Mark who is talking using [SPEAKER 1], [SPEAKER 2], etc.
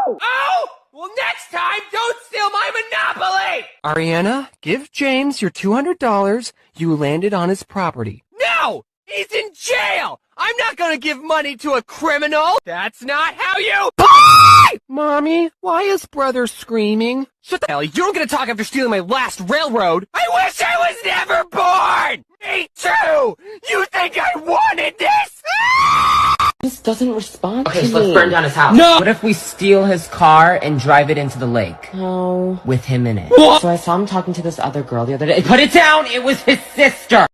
[SPEAKER 1] Oh! Well, next time, don't steal my Monopoly!
[SPEAKER 2] Ariana, give James your $200. You landed on his property.
[SPEAKER 1] No! He's in jail! I'm not gonna give money to a criminal! That's not how you—
[SPEAKER 2] Mommy, why is brother screaming?
[SPEAKER 1] Shut the hell, you don't get to talk after stealing my last railroad! I wish I was never born! Me too! You think I wanted this?
[SPEAKER 3] This doesn't respond
[SPEAKER 4] Okay,
[SPEAKER 3] to
[SPEAKER 4] so let's
[SPEAKER 3] me.
[SPEAKER 4] burn down his house.
[SPEAKER 1] No!
[SPEAKER 4] What if we steal his car and drive it into the lake?
[SPEAKER 3] No.
[SPEAKER 4] With him in it.
[SPEAKER 3] So I saw him talking to this other girl the other day.
[SPEAKER 4] Put it down! It was his sister!